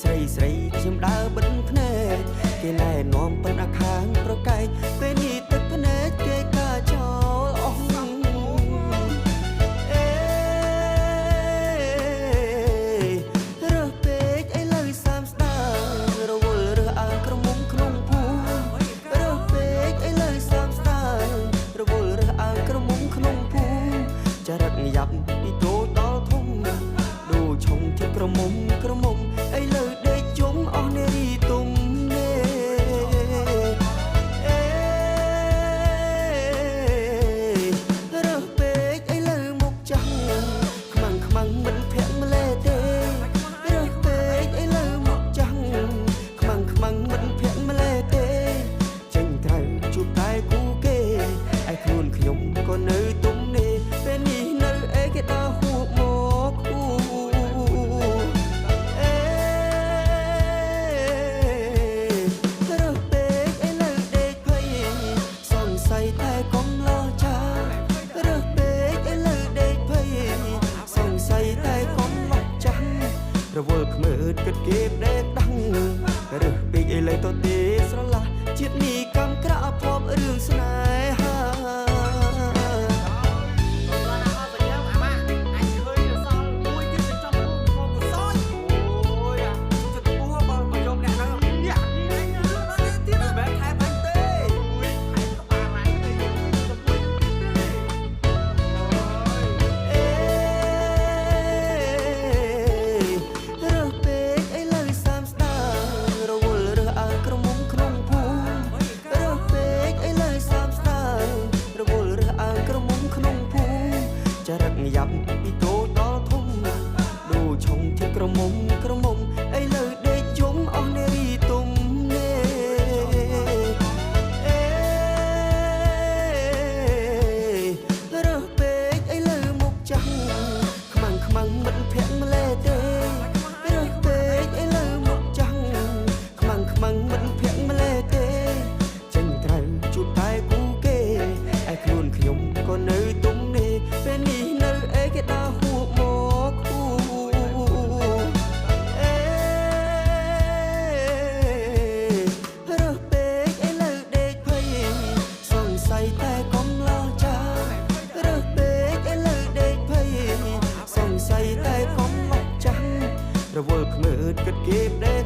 ស្រីស្រីខ្ញុំដើរបិទភ្នែកគេណែនាំប៉ុនអាខាងប្រកែកពេលនេះទឹកភ្នែកគេកាចោលអស់អេរើសពេកអីលើសាមស្ដារវល់រើសអាក្រមុំក្នុងភូមិរើសពេកអីលើសាមស្ដារវល់រើសអាក្រមុំក្នុងភូមិចរិតយ៉ាប់ពីតូចដល់ធំដូឆុងជាក្រមុំអីលើដេកជុំអស់នារីទុំនេរើសពេកអីលើមុខចាំងខ្មាំងមិនភាក់ម្លេទេរើសពេកអីលើមុខចាំងខ្មាំងមិនភាក់ម្លេទេចេញត្រូវជួបតែគូគេឯខ្លួនខ្ញុំក៏នៅទុំនេពេលនេះនៅអេគេដើរហួបមកគូតែកុំលោចារើសពេកអីលើដេកភ័យសង្ស័យតែកុំលោចាស់រវល់ខ្មើតគិតគេដេកដាំងរើសពេកអីលើទៅទេស្រឡះជាតិនេះកម្មក្រាក់ភពរឿងស្នេហាយ៉ាប់ពីតូចដល់ធំដូឆុងជាក្រមុំអីលើដេកជុំអស់នារីទុំនេរើសពេកអីលើមុខចាំងខ្មាំងមិនភាក់ម្លេទេរើសពេកអីលើមុខចាំងខ្មាំងមិនភាក់ម្លេទេចេញត្រូវជួបតែគូគេឯខ្លួនខ្ញុំក៏នៅទុំនេពេលនេះគេដើរហួបមកគូរើសពេកអីលើដេកភ័យសង្ស័យតែកុំលោចារើសពេកអីលើដេកភ័យសង្ស័យតែកុំលោចាស់រវល់ខ្មើតគិតគេដេក